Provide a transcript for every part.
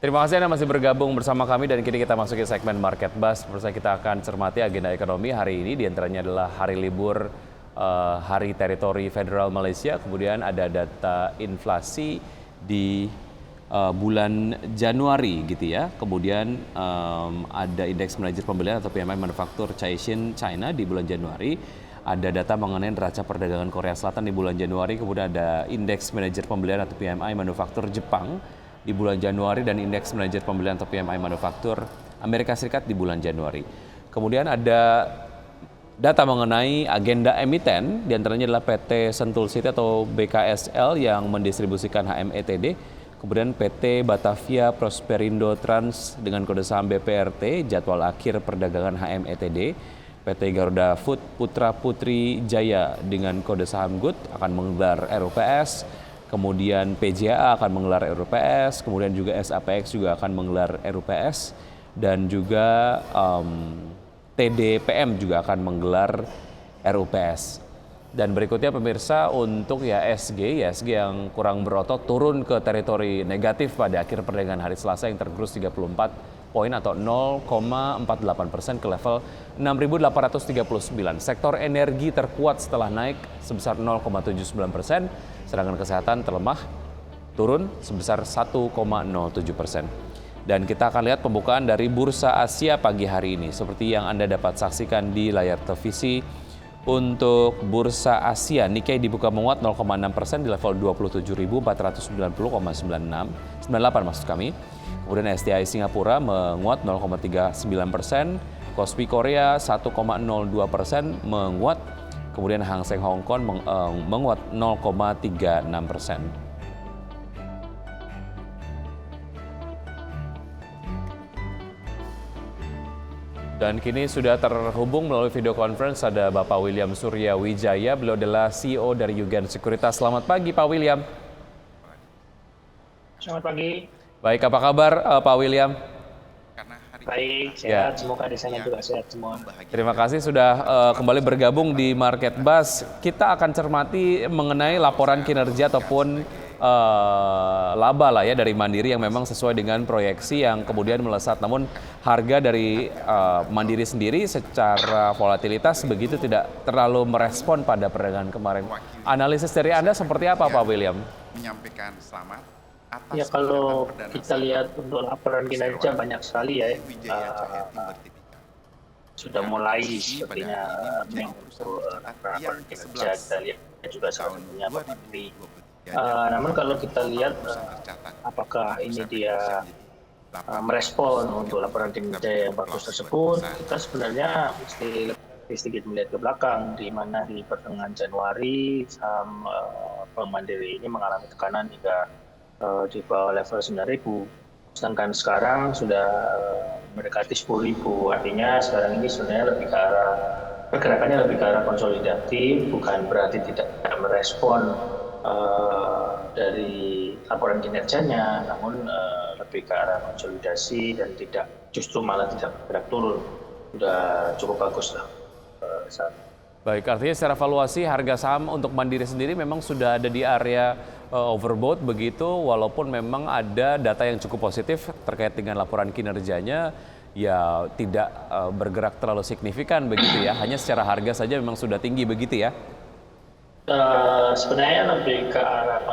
Terima kasih Anda masih bergabung bersama kami dan kini kita masuki segmen Market Buzz. Bersama kita akan cermati agenda ekonomi hari ini, diantaranya adalah hari libur Hari Teritori Federal Malaysia, kemudian ada data inflasi di bulan Januari gitu ya. Kemudian ada indeks manajer pembelian atau PMI manufaktur Caixin China di bulan Januari. Ada data mengenai neraca perdagangan Korea Selatan di bulan Januari, kemudian ada indeks manajer pembelian atau PMI manufaktur Jepang di bulan Januari dan indeks manajer pembelian atau PMI manufaktur Amerika Serikat di bulan Januari. Kemudian ada data mengenai agenda emiten, diantaranya adalah PT Sentul City atau BKSL yang mendistribusikan HMETD, kemudian PT Batavia Prosperindo Trans dengan kode saham BPRT, jadwal akhir perdagangan HMETD, PT Garuda Food Putra Putri Jaya dengan kode saham GUT akan menggelar RUPS, kemudian PJA akan menggelar RUPS, kemudian juga SAPX juga akan menggelar RUPS, dan juga TDPM juga akan menggelar RUPS. Dan berikutnya pemirsa, untuk IHSG yang kurang berotot turun ke teritori negatif pada akhir perdagangan hari Selasa yang tergerus 34 poin atau 0,48% ke level 6.839. Sektor energi terkuat setelah naik sebesar 0,79%, sedangkan kesehatan terlemah turun sebesar 1,07%. Dan kita akan lihat pembukaan dari Bursa Asia pagi hari ini. Seperti yang Anda dapat saksikan di layar televisi, untuk Bursa Asia, Nikkei dibuka menguat 0,6% di level 27.490,98 maksud kami. Kemudian STI Singapura menguat 0,39%, Kospi Korea 1,02% menguat, kemudian Hang Seng Hong Kong menguat 0,36%. Dan kini sudah terhubung melalui video conference ada Bapak William Surya Wijaya, beliau adalah CEO dari Yugen Sekuritas. Selamat pagi Pak William. Selamat pagi. Baik, apa kabar Pak William? Baik, sehat. Semoga di sana juga sehat semua. Terima kasih sudah kembali bergabung di Market Buzz. Kita akan cermati mengenai laporan kinerja ataupun laba lah ya dari Mandiri yang memang sesuai dengan proyeksi yang kemudian melesat. Namun harga dari Mandiri sendiri secara volatilitas begitu tidak terlalu merespon pada perdagangan kemarin. Analisis dari Anda seperti apa Pak William? Menyampaikan selamat. Ya, kalau kita lihat untuk laporan kinerja banyak sekali ya, sudah mulai sepertinya untuk laporan kinerja kita lihat juga sebetulnya Mandiri. Namun kalau kita lihat apakah ini dia merespon untuk laporan kinerja yang bagus tersebut, kita sebenarnya mesti sedikit melihat ke belakang, di mana di pertengahan Januari saham Mandiri ini mengalami tekanan hingga di bawah level 9.000, sedangkan sekarang sudah mendekati 10.000. Artinya sekarang ini sebenarnya lebih ke arah pergerakannya lebih ke arah konsolidatif, bukan berarti tidak merespon dari laporan kinerjanya, namun lebih ke arah konsolidasi dan tidak justru malah tidak bergerak turun. Sudah cukup bagus lah saat. Baik, artinya secara valuasi harga saham untuk Mandiri sendiri memang sudah ada di area overbought begitu, walaupun memang ada data yang cukup positif terkait dengan laporan kinerjanya, ya tidak bergerak terlalu signifikan begitu ya, hanya secara harga saja memang sudah tinggi begitu ya? Sebenarnya lebih ke arah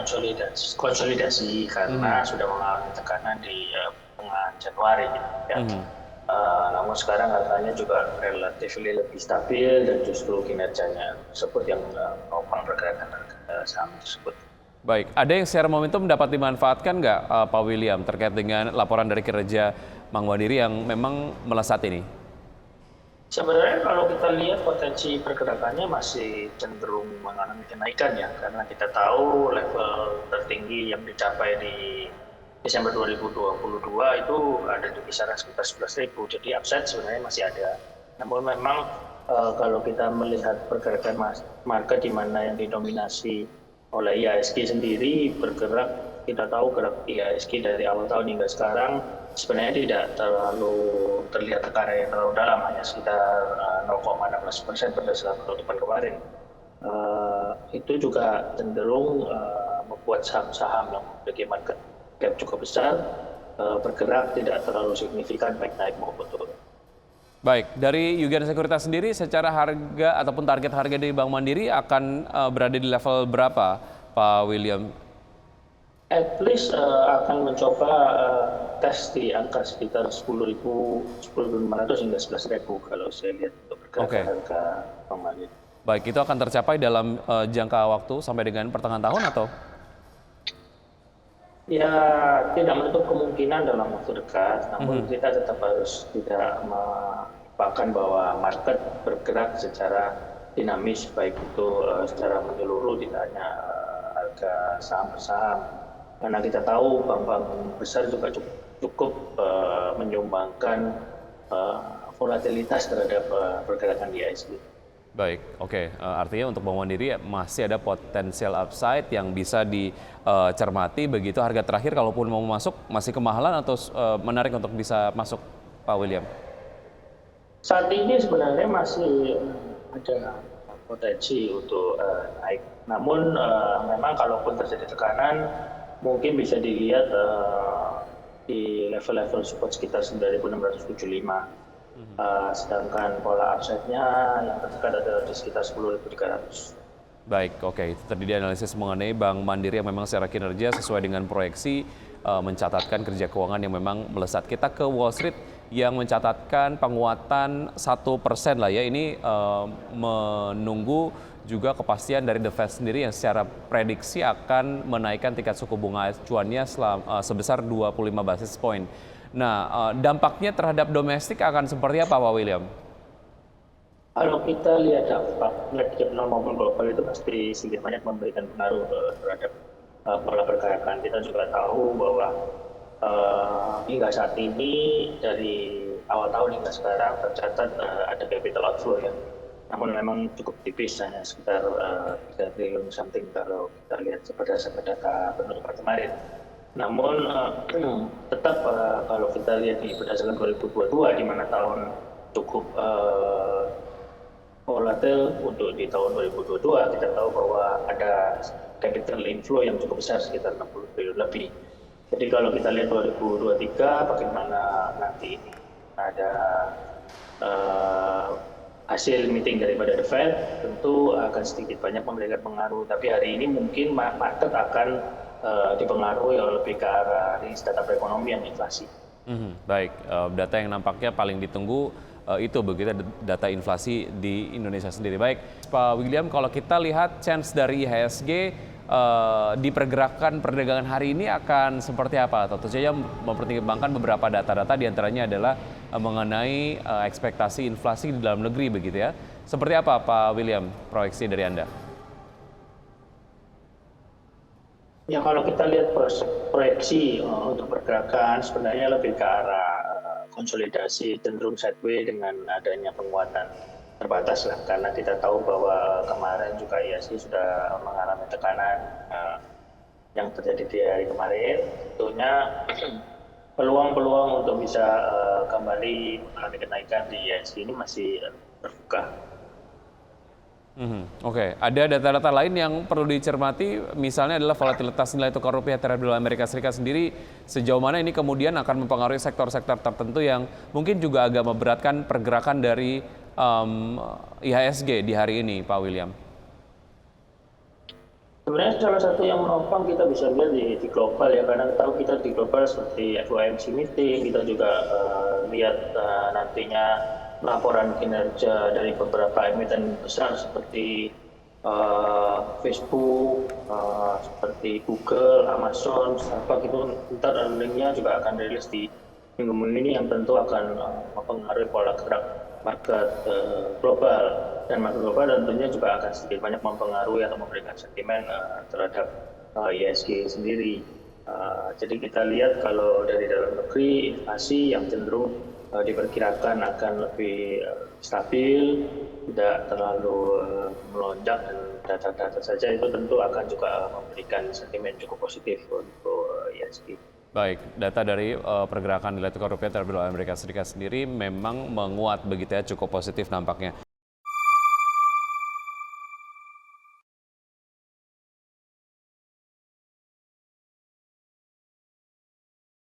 konsolidasi karena sudah mengalami tekanan di pertengahan Januari ya. Namun sekarang harganya juga relatif lebih stabil dan justru kinerjanya tersebut yang menopang pergerakan saham tersebut. Baik, ada yang secara momentum dapat dimanfaatkan nggak Pak William terkait dengan laporan dari kinerja Bank Mandiri yang memang melesat ini? Sebenarnya kalau kita lihat potensi pergerakannya masih cenderung mengalami kenaikan ya, karena kita tahu level tertinggi yang dicapai di Desember 2022 itu ada di kisaran sekitar 11.000, jadi upside sebenarnya masih ada. Namun memang kalau kita melihat pergerakan market di mana yang didominasi oleh IHSG sendiri bergerak, kita tahu gerak IHSG dari awal tahun hingga sekarang sebenarnya tidak terlalu terlihat tekanan yang terlalu dalam, hanya sekitar 0,16% berdasarkan penutupan kemarin. Itu juga cenderung membuat saham-saham yang memiliki market cap cukup besar bergerak tidak terlalu signifikan baik naik maupun turun. Baik, dari Yugan Sekuritas sendiri secara harga ataupun target harga dari Bank Mandiri akan berada di level berapa, Pak William? At least akan mencoba tes di angka sekitar 10.500 hingga 11.000 kalau saya lihat untuk pergerakan harga Bank Mandiri. Baik, itu akan tercapai dalam jangka waktu sampai dengan pertengahan tahun atau? Ya, tidak menutup kemungkinan dalam waktu dekat, namun kita tetap harus tidak melupakan bahwa market bergerak secara dinamis, baik itu secara menyeluruh, tidak hanya harga saham per saham. Karena kita tahu bank-bank besar juga cukup menyumbangkan volatilitas terhadap pergerakan di IHSG. Baik, oke. Artinya untuk Bank Mandiri masih ada potensial upside yang bisa dicermati begitu. Harga terakhir kalaupun mau masuk masih kemahalan atau menarik untuk bisa masuk, Pak William? Saat ini sebenarnya masih ada potensi untuk naik. Namun memang kalaupun terjadi tekanan, mungkin bisa dilihat di level-level support sekitar 9.675. Sedangkan pola upside-nya yang terdekat adalah di sekitar 10.300. Baik, oke. Itu tadi analisis mengenai Bank Mandiri yang memang secara kinerja sesuai dengan proyeksi mencatatkan kerja keuangan yang memang melesat. Kita ke Wall Street yang mencatatkan penguatan 1% lah ya. Ini menunggu juga kepastian dari The Fed sendiri yang secara prediksi akan menaikkan tingkat suku bunga acuannya sebesar 25 basis point. Nah, dampaknya terhadap domestik akan seperti apa, Pak William? Kalau kita lihat dampak baik regional maupun global itu pasti sedikit banyak memberikan pengaruh terhadap pola pergerakan. Kita juga tahu bahwa hingga saat ini dari awal tahun hingga sekarang tercatat ada capital outflow ya. Namun memang cukup tipis, hanya sekitar 3 triliun something kalau kita lihat berdasarkan data penutupan kemarin. Namun tetap kalau kita lihat berdasarkan 2022 di mana tahun cukup volatil, untuk di tahun 2022 kita tahu bahwa ada capital inflow yang cukup besar sekitar 60 triliun lebih. Jadi kalau kita lihat 2023 bagaimana nanti ini ada hasil meeting daripada The Fed tentu akan sedikit banyak memberikan pengaruh, tapi hari ini mungkin market akan dipengaruhi oleh lebih ke arah rilis data perekonomian inflasi. Baik, data yang nampaknya paling ditunggu itu begitu data inflasi di Indonesia sendiri. Baik, Pak William, kalau kita lihat chance dari IHSG di perdagangan hari ini akan seperti apa? Tentu saja mempertimbangkan beberapa data-data, diantaranya adalah mengenai ekspektasi inflasi di dalam negeri begitu ya. Seperti apa Pak William proyeksi dari Anda? Ya, kalau kita lihat proyeksi untuk pergerakan sebenarnya lebih ke arah konsolidasi cenderung sideways dengan adanya penguatan terbatas lah, karena kita tahu bahwa kemarin juga IHSG sudah mengalami tekanan yang terjadi di hari kemarin. Tentunya peluang-peluang untuk bisa kembali mengalami kenaikan di IHSG ini masih terbuka. Oke, ada data-data lain yang perlu dicermati, misalnya adalah volatilitas nilai tukar rupiah terhadap dolar Amerika Serikat sendiri. Sejauh mana ini kemudian akan mempengaruhi sektor-sektor tertentu yang mungkin juga agak memberatkan pergerakan dari IHSG di hari ini, Pak William? Sebenarnya salah satu yang menopang kita bisa lihat di global ya, karena tahu kita di global seperti FOMC meeting, kita juga lihat nantinya laporan kinerja dari beberapa emiten besar seperti Facebook, seperti Google, Amazon, Starbucks, itu ntar earningnya juga akan rilis di minggu ini yang tentu akan mempengaruhi pola gerak market global, dan market global tentunya juga akan sedikit banyak mempengaruhi atau memberikan sentimen terhadap IHSG sendiri. Jadi kita lihat kalau dari dalam negeri inflasi yang cenderung diperkirakan akan lebih stabil, tidak terlalu melonjak, dan data-data saja itu tentu akan juga memberikan sentimen cukup positif untuk IHSG. Baik, data dari pergerakan nilai tukar rupiah terhadap dolar Amerika Serikat sendiri memang menguat begitu ya, cukup positif nampaknya.